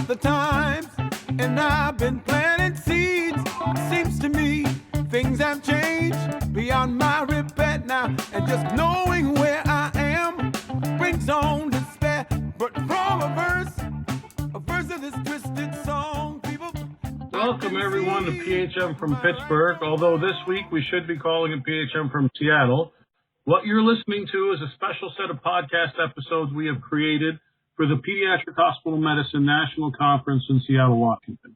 the times, and I've been planting seeds. Seems to me things have changed beyond my repair now, and just knowing where I am brings on despair. But from a verse of this twisted song, people. Welcome everyone to PHM from Pittsburgh, although this week we should be calling it PHM from Seattle. What you're listening to is a special set of podcast episodes we have created for the Pediatric Hospital Medicine National Conference in Seattle, Washington.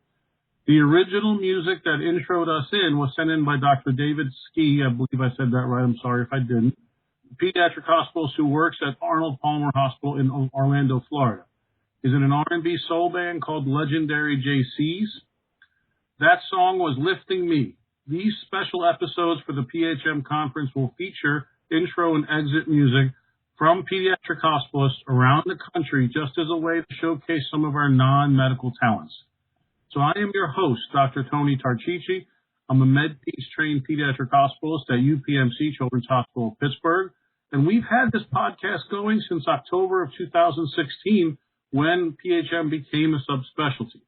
The original music that introed us in was sent in by Dr. David Ski. I believe I said that right. I'm sorry if I didn't. Pediatric Hospitalist who works at Arnold Palmer Hospital in Orlando, Florida. He's in an R&B soul band called Legendary JCs. That song was Lifting Me. These special episodes for the PHM conference will feature intro and exit music from pediatric hospitalists around the country, just as a way to showcase some of our non-medical talents. So I am your host, Dr. Tony Tarchichi. I'm a MedPeds trained pediatric hospitalist at UPMC Children's Hospital of Pittsburgh. And we've had this podcast going since October of 2016 when PHM became a subspecialty.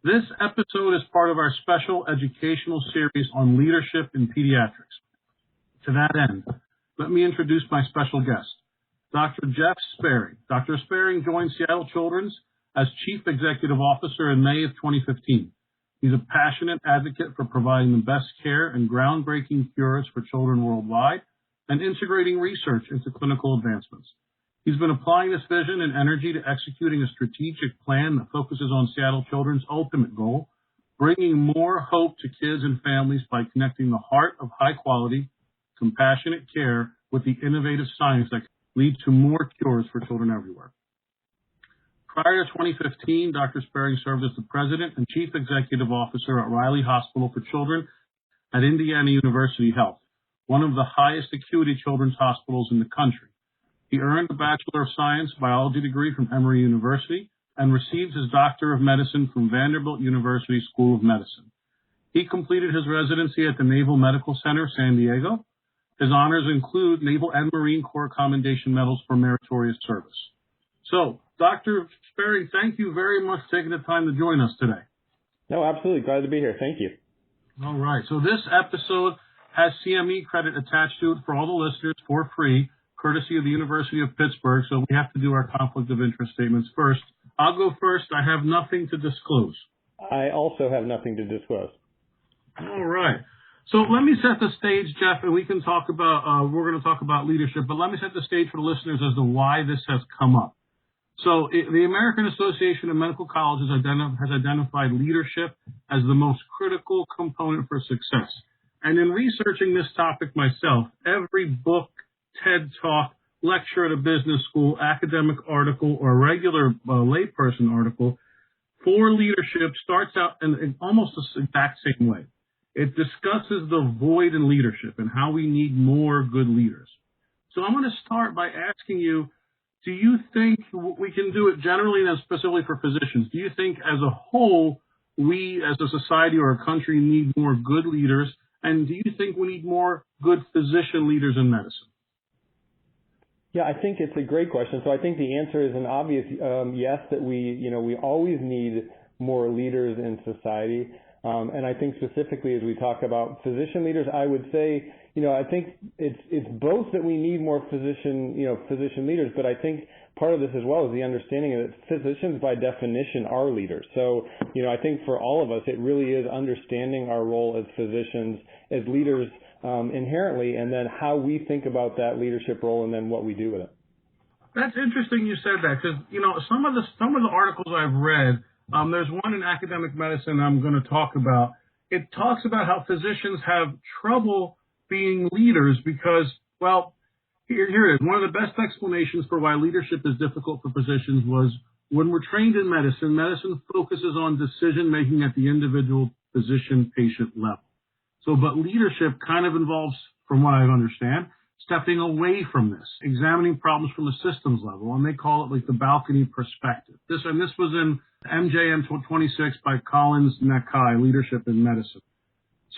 This episode is part of our special educational series on leadership in pediatrics. To that end, let me introduce my special guest, Dr. Jeff Sperring. Dr. Sperring joined Seattle Children's as Chief Executive Officer in May of 2015. He's a passionate advocate for providing the best care and groundbreaking cures for children worldwide and integrating research into clinical advancements. He's been applying this vision and energy to executing a strategic plan that focuses on Seattle Children's ultimate goal, bringing more hope to kids and families by connecting the heart of high-quality, compassionate care with the innovative science that can lead to more cures for children everywhere. Prior to 2015, Dr. Sperring served as the President and Chief Executive Officer at Riley Hospital for Children at Indiana University Health, one of the highest acuity children's hospitals in the country. He earned a Bachelor of Science Biology degree from Emory University and received his Doctor of Medicine from Vanderbilt University School of Medicine. He completed his residency at the Naval Medical Center, San Diego. His honors include Naval and Marine Corps Commendation Medals for meritorious service. So, Dr. Sperring, thank you very much for taking the time to join us today. No, absolutely. Glad to be here. Thank you. All right. So this episode has CME credit attached to it for all the listeners for free, courtesy of the University of Pittsburgh. So we have to do our conflict of interest statements first. I'll go first. I have nothing to disclose. I also have nothing to disclose. All right. So let me set the stage, Jeff, and we can talk about, we're going to talk about leadership, but let me set the stage for the listeners as to why this has come up. So the American Association of Medical Colleges has identified leadership as the most critical component for success. And in researching this topic myself, every book, TED Talk, lecture at a business school, academic article, or regular layperson article for leadership starts out in almost the exact same way. It discusses the void in leadership and how we need more good leaders. So I'm going to start by asking you, do you think we can do it generally and specifically for physicians? Do you think as a whole, we as a society or a country need more good leaders? And do you think we need more good physician leaders in medicine? Yeah, I think it's a great question. So I think the answer is an obvious yes, that we always need more leaders in society. And I think specifically as we talk about physician leaders, I would say, I think it's both that we need more physician leaders, but I think part of this as well is the understanding that physicians by definition are leaders. So, I think for all of us, it really is understanding our role as physicians, as leaders inherently, and then how we think about that leadership role and then what we do with it. That's interesting you said that because, some of the articles I've read, there's one in academic medicine I'm going to talk about. It talks about how physicians have trouble being leaders because, well, here it is. One of the best explanations for why leadership is difficult for physicians was when we're trained in medicine, medicine focuses on decision-making at the individual physician-patient level. So, but leadership kind of involves, from what I understand, stepping away from this, examining problems from a systems level, and they call it like the balcony perspective. This was in MJM 26 by Collins Nakai, Leadership in Medicine.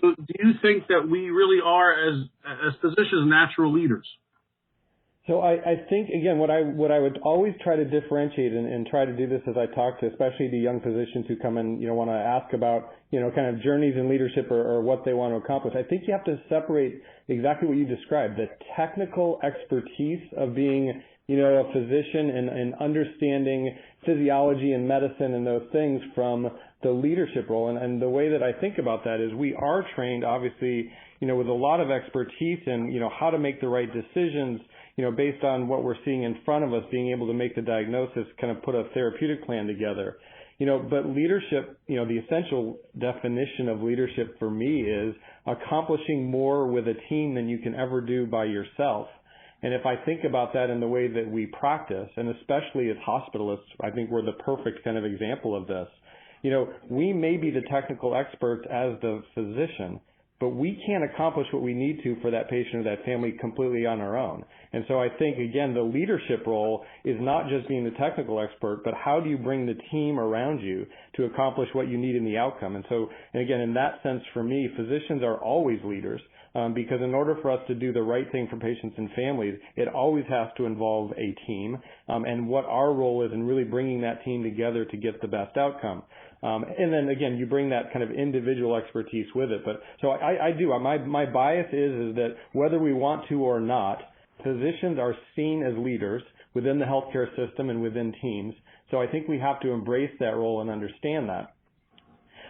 So do you think that we really are, as physicians, natural leaders? So I think, again, what I would always try to differentiate and try to do this as I talk to, especially to young physicians who come in, want to ask about, kind of journeys in leadership or what they want to accomplish. I think you have to separate exactly what you described, the technical expertise of being, a physician and understanding physiology and medicine and those things from the leadership role. And the way that I think about that is we are trained, obviously, with a lot of expertise in, how to make the right decisions, based on what we're seeing in front of us, being able to make the diagnosis, kind of put a therapeutic plan together. But leadership, the essential definition of leadership for me is accomplishing more with a team than you can ever do by yourself. And if I think about that in the way that we practice, and especially as hospitalists, I think we're the perfect kind of example of this. We may be the technical experts as the physician, but we can't accomplish what we need to for that patient or that family completely on our own. And so I think, again, the leadership role is not just being the technical expert, but how do you bring the team around you to accomplish what you need in the outcome? And again, in that sense, for me, physicians are always leaders because in order for us to do the right thing for patients and families, it always has to involve a team and what our role is in really bringing that team together to get the best outcome. And then again, you bring that kind of individual expertise with it. But so I do. My bias is that whether we want to or not, physicians are seen as leaders within the healthcare system and within teams. So I think we have to embrace that role and understand that.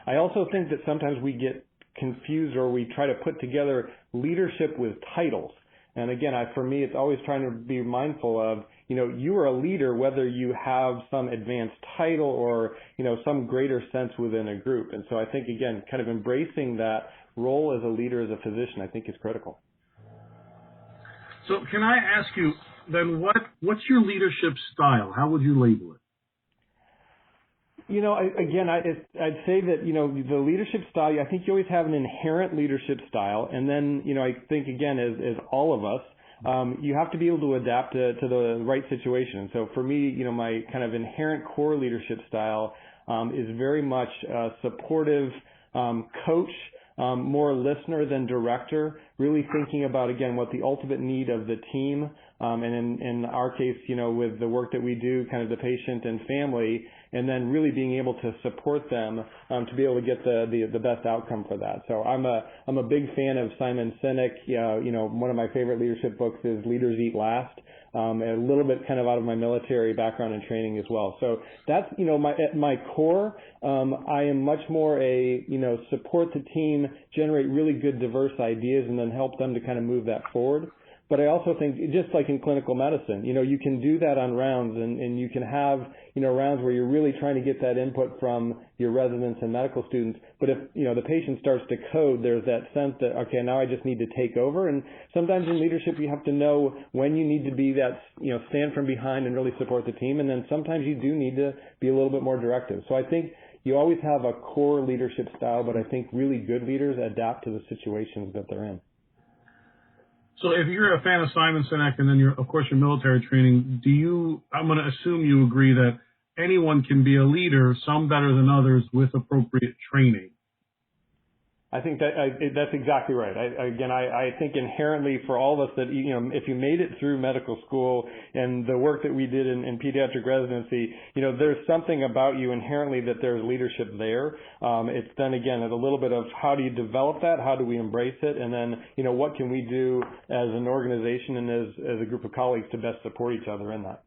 I also think that sometimes we get confused or we try to put together leadership with titles. And again, for me, it's always trying to be mindful of, you are a leader whether you have some advanced title or, some greater sense within a group. And so I think, again, kind of embracing that role as a leader, as a physician, I think is critical. So can I ask you then, what's your leadership style? How would you label it? I'd say that, the leadership style, I think you always have an inherent leadership style. And then, I think, again, as all of us, you have to be able to adapt to the right situation. And so for me, my kind of inherent core leadership style is very much supportive, coach, more listener than director, really thinking about, again, what the ultimate need of the team, and in our case, with the work that we do, kind of the patient and family, and then really being able to support them to be able to get the best outcome for that. So I'm a big fan of Simon Sinek. One of my favorite leadership books is Leaders Eat Last. A little bit kind of out of my military background and training as well. So that's, at my core, I am much more support the team, generate really good diverse ideas, and then help them to kind of move that forward. But I also think, just like in clinical medicine, you can do that on rounds, and you can have, rounds where you're really trying to get that input from your residents and medical students. But if, the patient starts to code, there's that sense that, okay, now I just need to take over. And sometimes in leadership, you have to know when you need to be that, stand from behind and really support the team. And then sometimes you do need to be a little bit more directive. So I think you always have a core leadership style, but I think really good leaders adapt to the situations that they're in. So if you're a fan of Simon Sinek and then of course your military training, I'm going to assume you agree that anyone can be a leader, some better than others, with appropriate training. I think that's exactly right. I think inherently for all of us that, if you made it through medical school and the work that we did in pediatric residency, there's something about you inherently that there's leadership there. It's then again, a little bit of how do you develop that? How do we embrace it? And then, what can we do as an organization and as a group of colleagues to best support each other in that?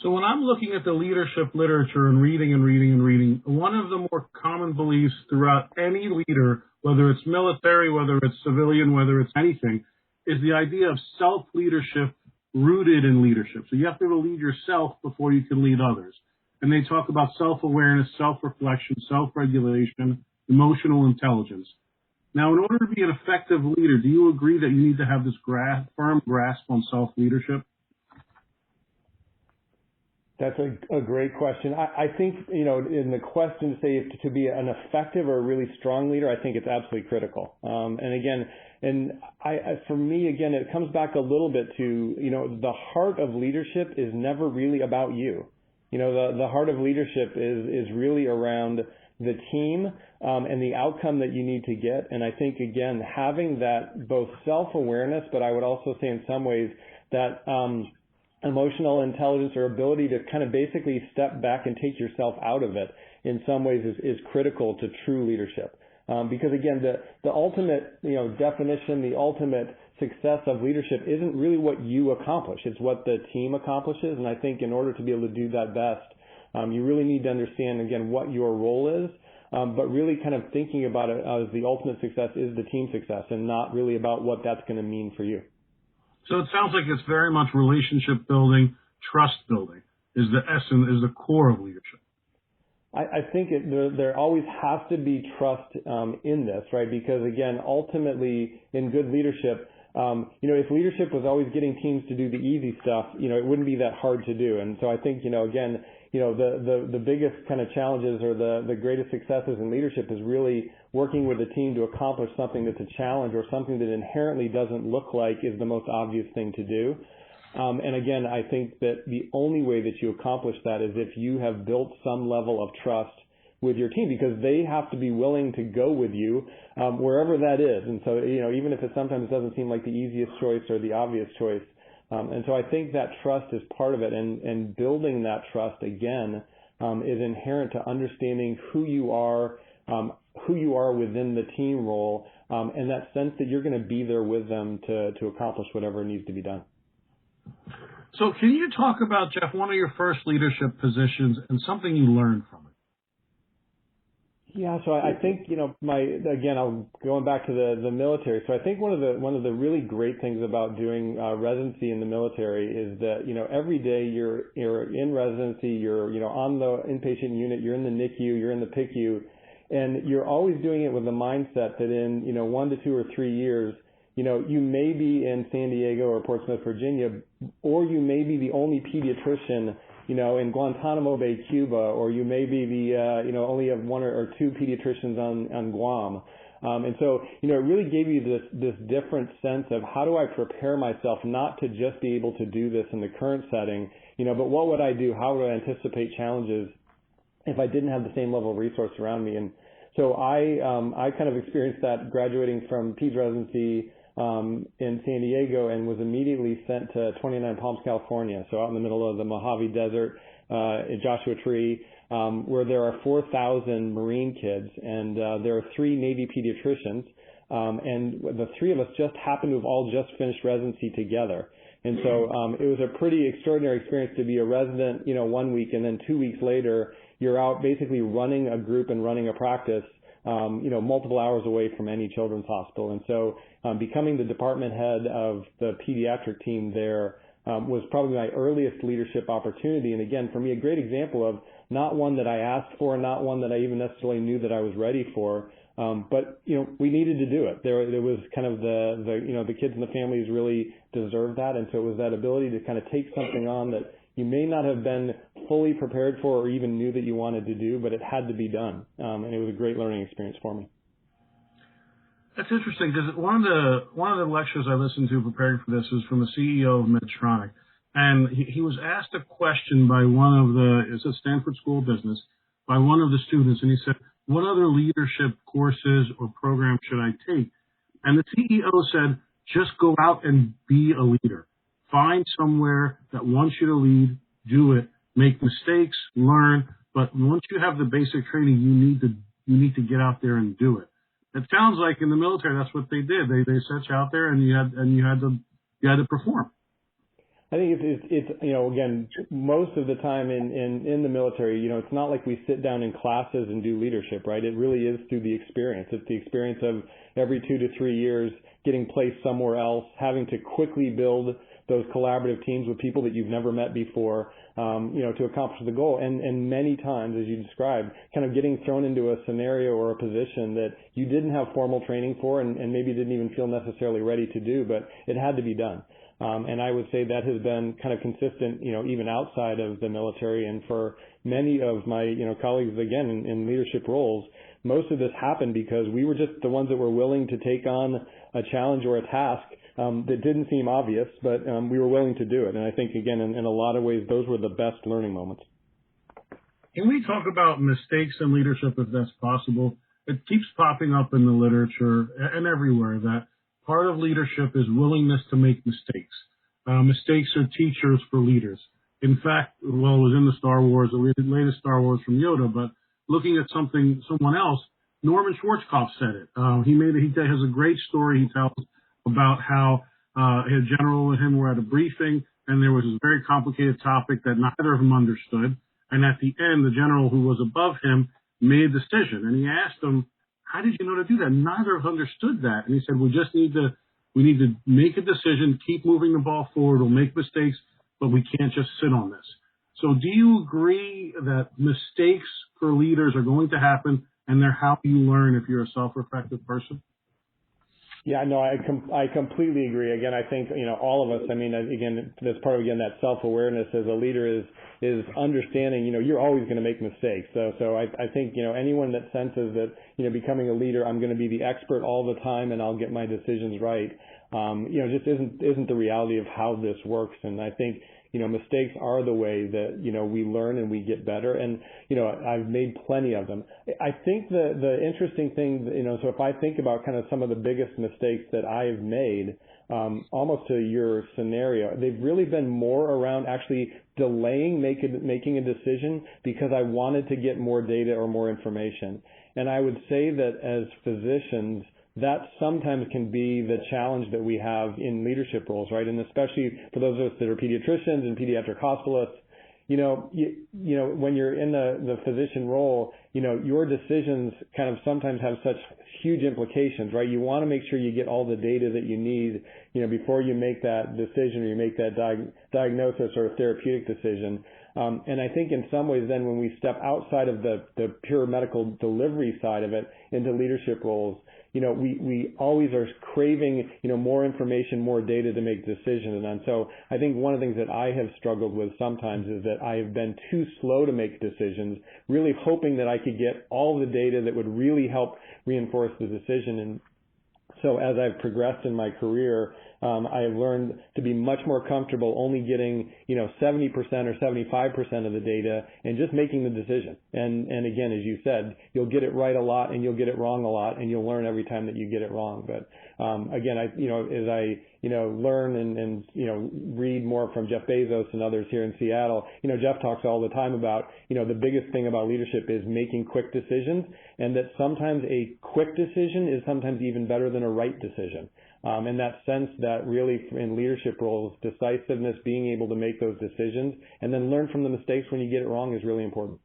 So when I'm looking at the leadership literature and reading, one of the more common beliefs throughout any leader, whether it's military, whether it's civilian, whether it's anything, is the idea of self-leadership rooted in leadership. So you have to be able to lead yourself before you can lead others. And they talk about self-awareness, self-reflection, self-regulation, emotional intelligence. Now, in order to be an effective leader, do you agree that you need to have this firm grasp on self-leadership? That's a great question. I think, in the question to say to be an effective or a really strong leader, I think it's absolutely critical. For me, again, it comes back a little bit to, the heart of leadership is never really about you. The heart of leadership is really around the team and the outcome that you need to get. And I think, again, having that both self-awareness, but I would also say in some ways that emotional intelligence or ability to kind of basically step back and take yourself out of it in some ways is critical to true leadership. Because again, the ultimate, definition, the ultimate success of leadership isn't really what you accomplish. It's what the team accomplishes. And I think in order to be able to do that best, you really need to understand, again, what your role is, but really kind of thinking about it as the ultimate success is the team success and not really about what that's going to mean for you. So it sounds like it's very much relationship building, trust building is the essence, is the core of leadership. I think there always has to be trust in this, right? Because again, ultimately, in good leadership, if leadership was always getting teams to do the easy stuff, it wouldn't be that hard to do. And so I think, again, the biggest kind of challenges or the greatest successes in leadership is really working with a team to accomplish something that's a challenge or something that inherently doesn't look like is the most obvious thing to do. And again, I think that the only way that you accomplish that is if you have built some level of trust with your team, because they have to be willing to go with you wherever that is. And so, even if it sometimes doesn't seem like the easiest choice or the obvious choice. And so I think that trust is part of it, and building that trust, again, is inherent to understanding who you are within the team role, and that sense that you're going to be there with them to accomplish whatever needs to be done. So can you talk about, Jeff, one of your first leadership positions and something you learned from it? Yeah, so I think, I'll going back to the military. So I think one of the really great things about doing residency in the military is that, every day you're in residency, you're, on the inpatient unit, you're in the NICU, you're in the PICU, and you're always doing it with the mindset that in, 1 to 2 or 3 years, you may be in San Diego or Portsmouth, Virginia, or you may be the only pediatrician, in Guantanamo Bay, Cuba, or you may be the, only have 1 or 2 pediatricians on Guam. And so, it really gave you this different sense of how do I prepare myself not to just be able to do this in the current setting, but what would I do? How would I anticipate challenges if I didn't have the same level of resource around me? And so I kind of experienced that graduating from peds residency in San Diego and was immediately sent to 29 Palms, California, so out in the middle of the Mojave Desert, in Joshua Tree, where there are 4,000 Marine kids, and there are 3 Navy pediatricians, and the 3 of us just happened to have all just finished residency together. And so it was a pretty extraordinary experience to be a resident, 1 week, and then 2 weeks later, you're out basically running a group and running a practice multiple hours away from any children's hospital. And so becoming the department head of the pediatric team there was probably my earliest leadership opportunity. And again, for me, a great example of not one that I asked for, not one that I even necessarily knew that I was ready for, but we needed to do it. There was kind of the kids and the families really deserved that. And so it was that ability to kind of take something on that you may not have been fully prepared for or even knew that you wanted to do, but it had to be done. And it was a great learning experience for me. That's interesting because one of the lectures I listened to preparing for this was from the CEO of Medtronic, and he was asked a question by it's a Stanford School of Business, by one of the students, and he said, "What other leadership courses or programs should I take?" And the CEO said, "Just go out and be a leader. Find somewhere that wants you to lead, do it, make mistakes, learn, but once you have the basic training, you need to get out there and do it." It sounds like in the military that's what they did. They set you out there and you had to perform. I think it's again, most of the time in the military, it's not like we sit down in classes and do leadership, right? It really is through the experience. It's the experience of every 2 to 3 years getting placed somewhere else, having to quickly build those collaborative teams with people that you've never met before, to accomplish the goal. And many times, as you described, kind of getting thrown into a scenario or a position that you didn't have formal training for and maybe didn't even feel necessarily ready to do, but it had to be done. And I would say that has been kind of consistent, even outside of the military. And for many of my, colleagues, again, in leadership roles, most of this happened because we were just the ones that were willing to take on a challenge or a task that didn't seem obvious, but we were willing to do it. And I think, again, in a lot of ways, those were the best learning moments. Can we talk about mistakes in leadership if that's possible? It keeps popping up in the literature and everywhere that part of leadership is willingness to make mistakes. Mistakes are teachers for leaders. In fact, well, it was in the Star Wars, the latest Star Wars from Yoda, but looking at someone else, Norman Schwarzkopf said it. He has a great story he tells about how his general and him were at a briefing, and there was this very complicated topic that neither of them understood. And at the end, the general who was above him made a decision, and he asked him, "How did you know to do that?" Neither of them understood that, and he said, "We need to make a decision, keep moving the ball forward. We'll make mistakes, but we can't just sit on this." So do you agree that mistakes for leaders are going to happen, and they're how you learn if you're a self-reflective person? Yeah, no, I completely agree. Again, I think, all of us, again, that's part of, that self-awareness as a leader is understanding, you're always going to make mistakes. So I think, anyone that senses that, becoming a leader, I'm going to be the expert all the time and I'll get my decisions right, just isn't the reality of how this works. And I think, mistakes are the way that, we learn and we get better. And, I've made plenty of them. I think the interesting thing, so if I think about kind of some of the biggest mistakes that I've made, almost to your scenario, they've really been more around actually delaying making a decision because I wanted to get more data or more information. And I would say that as physicians, that sometimes can be the challenge that we have in leadership roles, right? And especially for those of us that are pediatricians and pediatric hospitalists, when you're in the physician role, your decisions kind of sometimes have such huge implications, right? You want to make sure you get all the data that you need, before you make that decision or you make that diagnosis or therapeutic decision. And I think in some ways then when we step outside of the pure medical delivery side of it into leadership roles, we always are craving, more information, more data to make decisions. And so I think one of the things that I have struggled with sometimes is that I have been too slow to make decisions, really hoping that I could get all the data that would really help reinforce the decision. And so as I've progressed in my career, I have learned to be much more comfortable only getting, 70% or 75% of the data and just making the decision. And again, as you said, you'll get it right a lot and you'll get it wrong a lot and you'll learn every time that you get it wrong. But, again, as I learn and read more from Jeff Bezos and others here in Seattle, Jeff talks all the time about, the biggest thing about leadership is making quick decisions, and that sometimes a quick decision is sometimes even better than a right decision. In that sense that really in leadership roles, decisiveness, being able to make those decisions and then learn from the mistakes when you get it wrong is really important.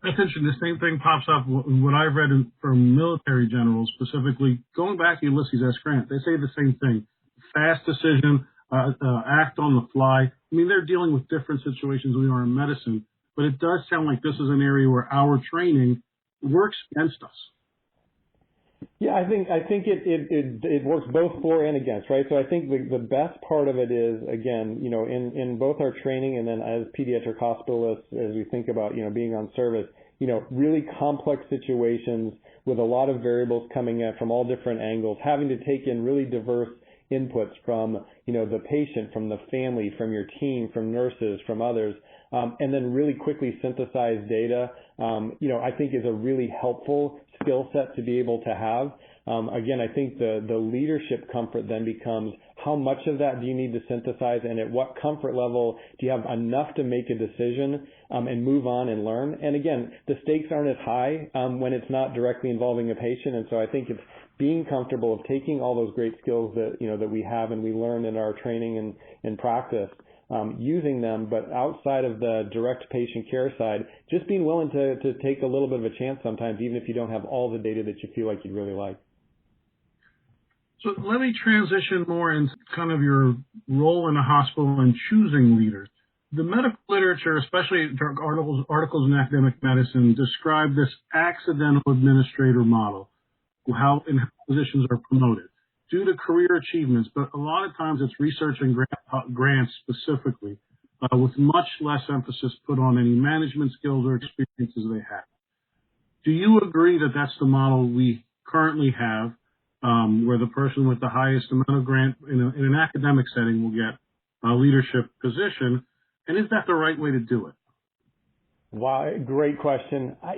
That's interesting. The same thing pops up what I've read from military generals, specifically going back to Ulysses S. Grant. They say the same thing. Fast decision, act on the fly. They're dealing with different situations we are in medicine, but it does sound like this is an area where our training works against us. Yeah, I think it works both for and against, right? So I think the best part of it is, again, in both our training and then as pediatric hospitalists, as we think about, being on service, really complex situations with a lot of variables coming in from all different angles, having to take in really diverse inputs from, the patient, from the family, from your team, from nurses, from others, and then really quickly synthesize data, I think is a really helpful skill set to be able to have. Again, I think the leadership comfort then becomes how much of that do you need to synthesize and at what comfort level do you have enough to make a decision and move on and learn. And again, the stakes aren't as high when it's not directly involving a patient. And so I think it's being comfortable of taking all those great skills that, that we have and we learn in our training and practice, using them, but outside of the direct patient care side, just being willing to take a little bit of a chance sometimes, even if you don't have all the data that you feel like you'd really like. So let me transition more into kind of your role in a hospital and choosing leaders. The medical literature, especially articles in academic medicine, describe this accidental administrator model, how physicians are promoted due to career achievements, but a lot of times it's research and grants specifically, with much less emphasis put on any management skills or experiences they have. Do you agree that that's the model we currently have, where the person with the highest amount of grant in an academic setting will get a leadership position? And is that the right way to do it? Wow, great question. I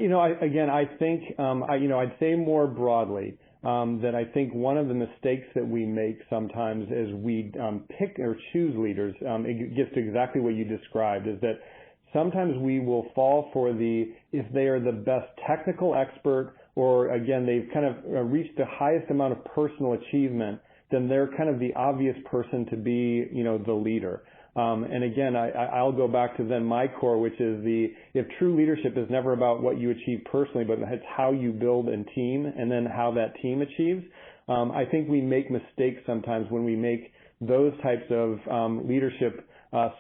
think, I'd say more broadly that I think one of the mistakes that we make sometimes is we pick or choose leaders. It gets to exactly what you described, is that sometimes we will fall for if they are the best technical expert, or again, they've kind of reached the highest amount of personal achievement, then they're kind of the obvious person to be, the leader. And again, I'll go back to then my core, which is if true leadership is never about what you achieve personally, but it's how you build a team and then how that team achieves. I think we make mistakes sometimes when we make those types of leadership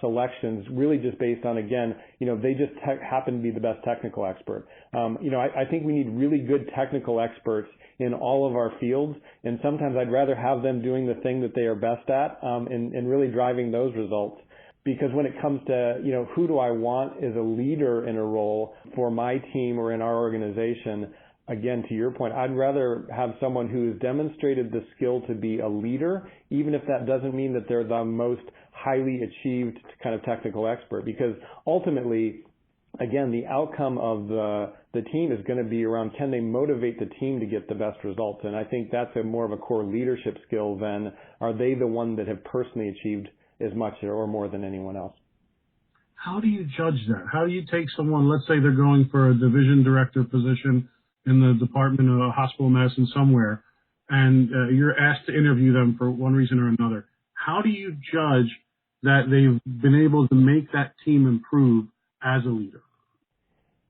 selections really just based on, again, they just happen to be the best technical expert. I think we need really good technical experts in all of our fields, and sometimes I'd rather have them doing the thing that they are best at and really driving those results. Because when it comes to, who do I want as a leader in a role for my team or in our organization, again, to your point, I'd rather have someone who has demonstrated the skill to be a leader, even if that doesn't mean that they're the most highly achieved kind of technical expert. Because ultimately, again, the outcome of the team is going to be around, can they motivate the team to get the best results? And I think that's more of a core leadership skill than are they the one that have personally achieved as much or more than anyone else. How do you judge that? How do you take someone, let's say they're going for a division director position in the Department of Hospital Medicine somewhere, and you're asked to interview them for one reason or another. How do you judge that they've been able to make that team improve as a leader?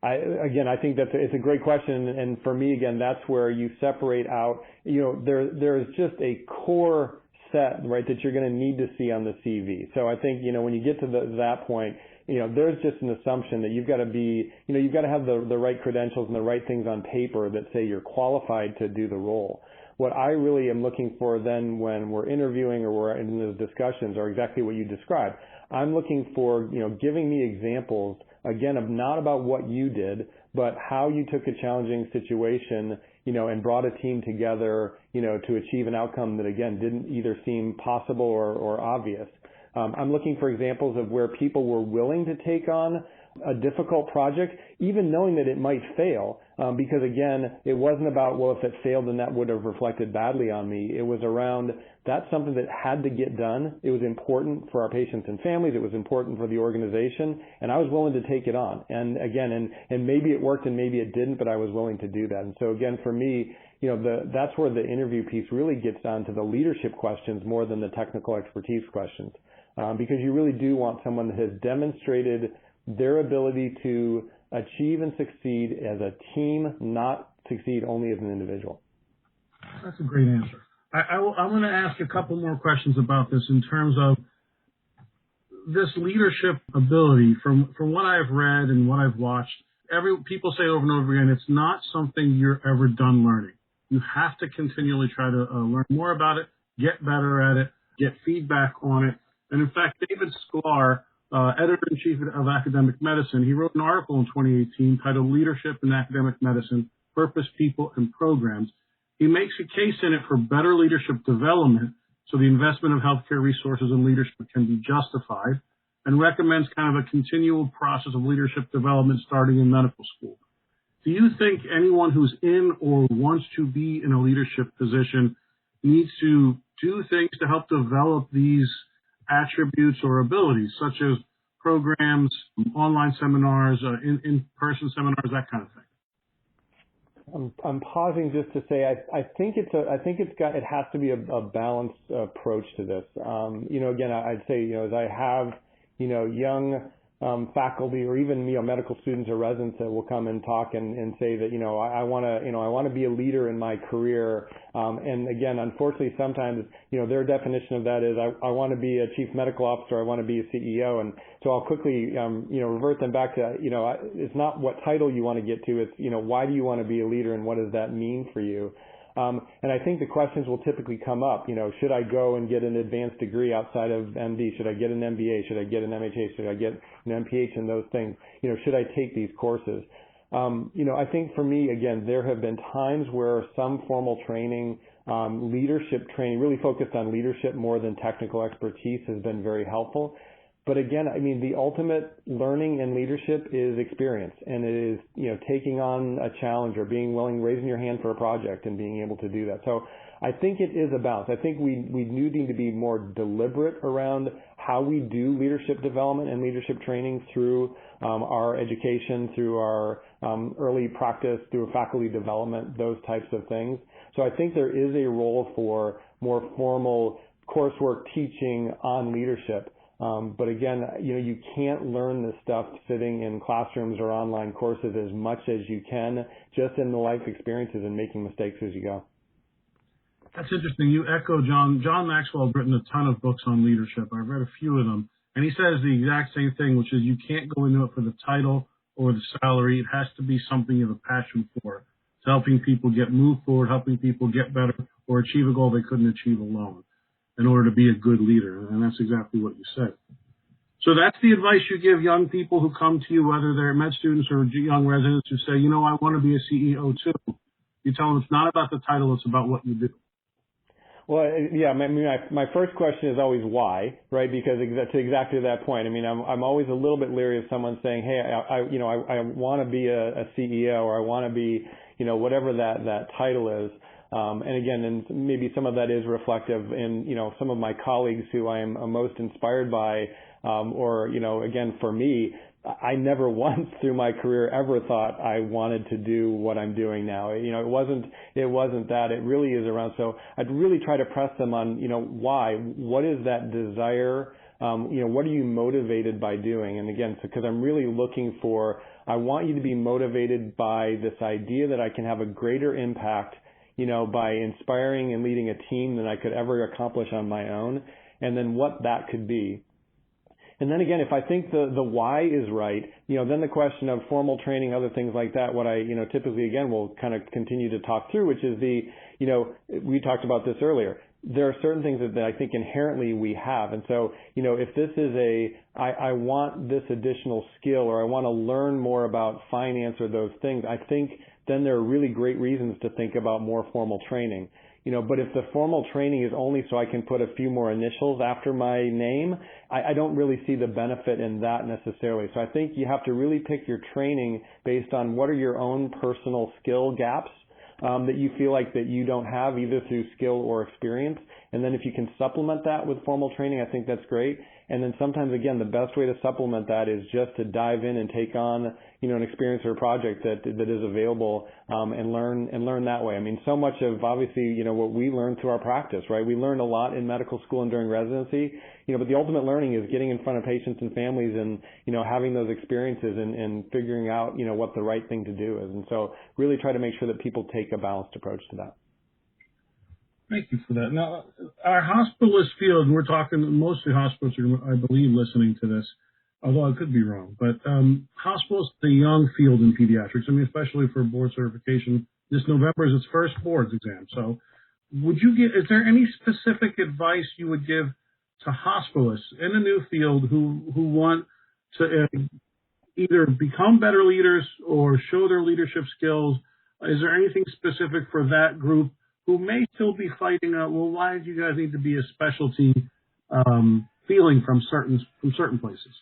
I think it's a great question. And for me, again, that's where you separate out, there's just a core set, right, that you're going to need to see on the CV. So I think, when you get to that point, there's just an assumption that you've got to be, you've got to have the right credentials and the right things on paper that say you're qualified to do the role. What I really am looking for then when we're interviewing or we're in those discussions are exactly what you described. I'm looking for, giving me examples, again, of not about what you did, but how you took a challenging situation, and brought a team together, to achieve an outcome that, again, didn't either seem possible or obvious. I'm looking for examples of where people were willing to take on a difficult project, even knowing that it might fail, because again, it wasn't about, well, if it failed, then that would have reflected badly on me. It was around, that's something that had to get done. It was important for our patients and families. It was important for the organization, and I was willing to take it on. And again, and maybe it worked and maybe it didn't, but I was willing to do that. And so again, for me, that's where the interview piece really gets down to the leadership questions more than the technical expertise questions, because you really do want someone that has demonstrated their ability to achieve and succeed as a team, not succeed only as an individual. That's a great answer. I'm going to ask a couple more questions about this in terms of this leadership ability. From what I've read and what I've watched, people say over and over again, it's not something you're ever done learning. You have to continually try to learn more about it, get better at it, get feedback on it. And in fact, David Sklar, editor-in-chief of Academic Medicine, he wrote an article in 2018 titled Leadership in Academic Medicine, Purpose, People, and Programs. He makes a case in it for better leadership development so the investment of healthcare resources and leadership can be justified, and recommends kind of a continual process of leadership development starting in medical school. Do you think anyone who's in or wants to be in a leadership position needs to do things to help develop these attributes or abilities, such as programs, online seminars, in-person seminars, that kind of thing? I'm pausing just to say I think it has to be a balanced approach to this. Again, I'd say as I have young faculty or even medical students or residents that will come and talk and say that I want to be a leader in my career, and again, unfortunately, sometimes their definition of that is I want to be a chief medical officer, I want to be a CEO, and so I'll quickly revert them back to it's not what title you want to get to, it's why do you want to be a leader and what does that mean for you. And I think the questions will typically come up, should I go and get an advanced degree outside of MD? Should I get an MBA? Should I get an MHA? Should I get an MPH and those things? Should I take these courses? I think for me, again, there have been times where some formal training, leadership training, really focused on leadership more than technical expertise has been very helpful. But again, I mean, the ultimate learning and leadership is experience, and it is, taking on a challenge or being willing, raising your hand for a project and being able to do that. So I think it is a balance. I think we do need to be more deliberate around how we do leadership development and leadership training through our education, through our early practice, through faculty development, those types of things. So I think there is a role for more formal coursework teaching on leadership. But again, you can't learn this stuff sitting in classrooms or online courses as much as you can just in the life experiences and making mistakes as you go. That's interesting. You echo John. John Maxwell has written a ton of books on leadership. I've read a few of them. And he says the exact same thing, which is you can't go into it for the title or the salary. It has to be something you have a passion for. It's helping people move forward, helping people get better or achieve a goal they couldn't achieve alone in order to be a good leader. And that's exactly what you said. So that's the advice you give young people who come to you, whether they're med students or young residents who say, I want to be a CEO too. You tell them it's not about the title, it's about what you do. Well, yeah, my first question is always why, right? Because to exactly that point, I'm always a little bit leery of someone saying, hey, I want to be a CEO or I want to be, whatever that title is. And again, and maybe some of that is reflective in, some of my colleagues who I am most inspired by, or, again, for me, I never once through my career ever thought I wanted to do what I'm doing now. It wasn't that. It really is around. So I'd really try to press them on, why? What is that desire? What are you motivated by doing? And again, because I'm really looking for, I want you to be motivated by this idea that I can have a greater impact, by inspiring and leading a team than I could ever accomplish on my own, and then what that could be. And then again, if I think the why is right, then the question of formal training, other things like that, what I, typically again will kind of continue to talk through, which is we talked about this earlier. There are certain things that I think inherently we have. And so, if this is I want this additional skill or I want to learn more about finance or those things, I think then there are really great reasons to think about more formal training. But if the formal training is only so I can put a few more initials after my name, I don't really see the benefit in that necessarily. So I think you have to really pick your training based on what are your own personal skill gaps that you feel like that you don't have either through skill or experience. And then if you can supplement that with formal training, I think that's great. And then sometimes, again, the best way to supplement that is just to dive in and take on, an experience or a project that is available, and learn that way. So much of obviously, what we learn through our practice, right? We learn a lot in medical school and during residency, but the ultimate learning is getting in front of patients and families and, having those experiences and figuring out, what the right thing to do is. And so really try to make sure that people take a balanced approach to that. Thank you for that. Now, our hospitalist field, we're talking mostly hospitalists, I believe, listening to this, although I could be wrong. But hospitalists, the young field in pediatrics, especially for board certification, this November is its first boards exam. So is there any specific advice you would give to hospitalists in a new field who want to either become better leaders or show their leadership skills? Is there anything specific for that group who may still be fighting why do you guys need to be a specialty feeling from certain places?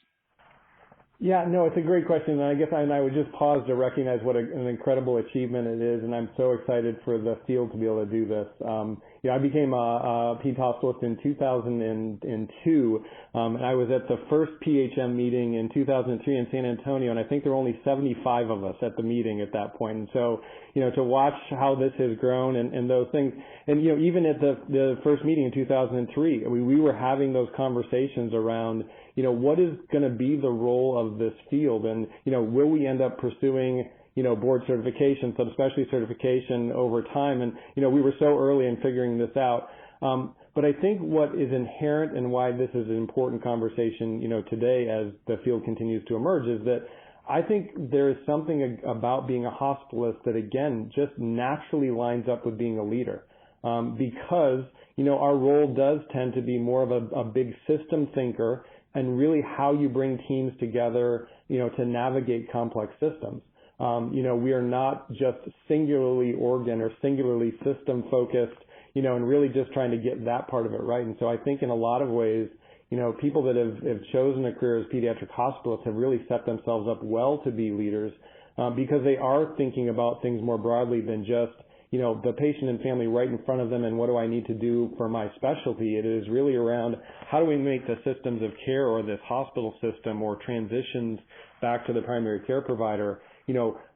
Yeah, no, it's a great question. And I guess I would just pause to recognize what an incredible achievement it is. And I'm so excited for the field to be able to do this. I became a Peds hospitalist in 2002. And I was at the first PHM meeting in 2003 in San Antonio. And I think there were only 75 of us at the meeting at that point. And so, to watch how this has grown and those things. And, even at the first meeting in 2003, we were having those conversations around, what is going to be the role of this field? And, will we end up pursuing, board certification, subspecialty certification over time? And, we were so early in figuring this out. But I think what is inherent and why this is an important conversation, today as the field continues to emerge is that I think there is something about being a hospitalist that, again, just naturally lines up with being a leader. Because, our role does tend to be more of a big system thinker and really how you bring teams together, to navigate complex systems. We are not just singularly organ or singularly system focused, and really just trying to get that part of it right. And so I think in a lot of ways, people that have chosen a career as pediatric hospitalists have really set themselves up well to be leaders because they are thinking about things more broadly than just, the patient and family right in front of them and what do I need to do for my specialty. It is really around how do we make the systems of care or this hospital system or transitions back to the primary care provider,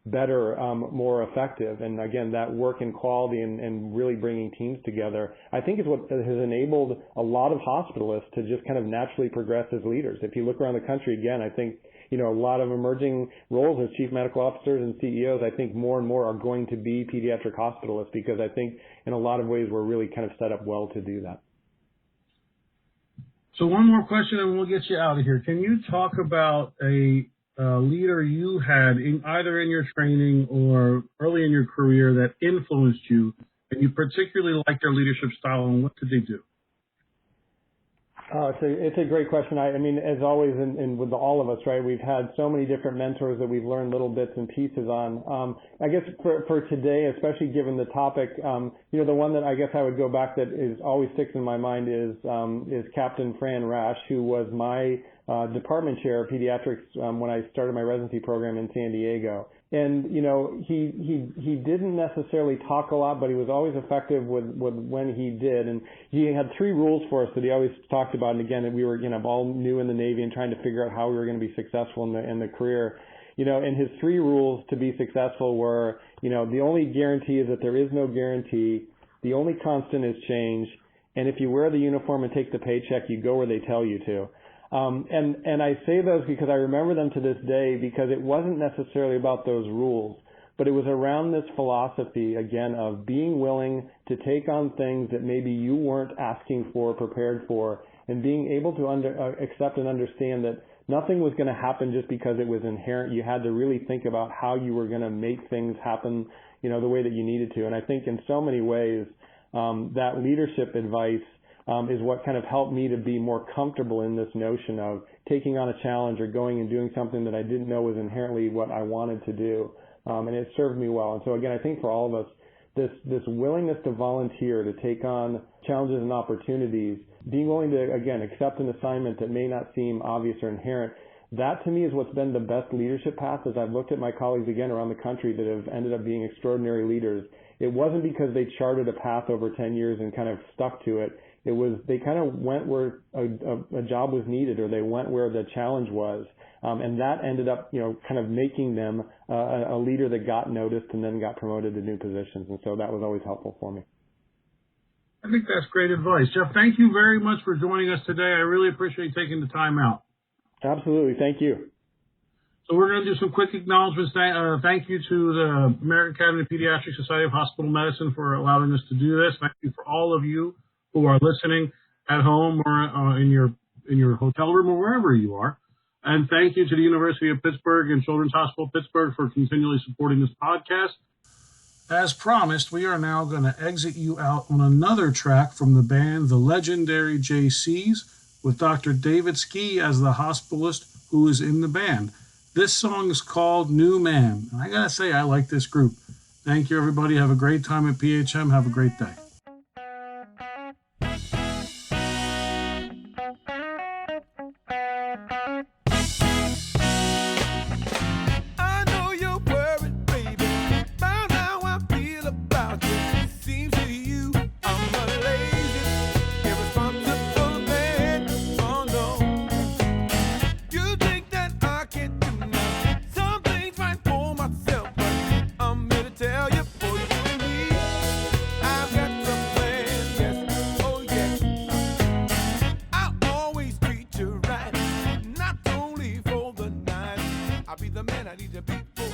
better, more effective. And again, that work in quality and really bringing teams together, I think is what has enabled a lot of hospitalists to just kind of naturally progress as leaders. If you look around the country, again, I think, a lot of emerging roles as chief medical officers and CEOs, I think more and more are going to be pediatric hospitalists because I think in a lot of ways we're really kind of set up well to do that. So one more question and we'll get you out of here. Can you talk about a leader you had either in your training or early in your career that influenced you and you particularly liked their leadership style, and what did they do? It's a great question. I mean, as always, and with all of us, right, we've had so many different mentors that we've learned little bits and pieces on. I guess for today, especially given the topic, the one that I guess I would go back that always sticks in my mind is Captain Fran Rash, who was my department chair of pediatrics when I started my residency program in San Diego. And, he didn't necessarily talk a lot, but he was always effective with when he did. And he had 3 rules for us that he always talked about. And again, we were, all new in the Navy and trying to figure out how we were going to be successful in the career. And his 3 rules to be successful were, the only guarantee is that there is no guarantee. The only constant is change. And if you wear the uniform and take the paycheck, you go where they tell you to. And I say those because I remember them to this day because it wasn't necessarily about those rules, but it was around this philosophy, again, of being willing to take on things that maybe you weren't asking for, prepared for, and being able to accept and understand that nothing was going to happen just because it was inherent. You had to really think about how you were going to make things happen, the way that you needed to. And I think in so many ways, that leadership advice is what kind of helped me to be more comfortable in this notion of taking on a challenge or going and doing something that I didn't know was inherently what I wanted to do. And it served me well. And so again, I think for all of us, this willingness to volunteer, to take on challenges and opportunities, being willing to, again, accept an assignment that may not seem obvious or inherent, that to me is what's been the best leadership path as I've looked at my colleagues again around the country that have ended up being extraordinary leaders. It wasn't because they charted a path over 10 years and kind of stuck to it. It was they kind of went where a job was needed or they went where the challenge was. And that ended up, kind of making them a leader that got noticed and then got promoted to new positions. And so that was always helpful for me. I think that's great advice. Jeff, thank you very much for joining us today. I really appreciate taking the time out. Absolutely. Thank you. So we're going to do some quick acknowledgments. Thank you to the American Academy of Pediatrics Society of Hospital Medicine for allowing us to do this. Thank you for all of you who are listening at home or in your hotel room or wherever you are. And thank you to the University of Pittsburgh and Children's Hospital Pittsburgh for continually supporting this podcast. As promised, we are now going to exit you out on another track from the band, the legendary JCs, with Dr. David Ski as the hospitalist who is in the band. This song is called New Man. And I got to say, I like this group. Thank you, everybody. Have a great time at PHM. Have a great day. I'll be the man I need to be.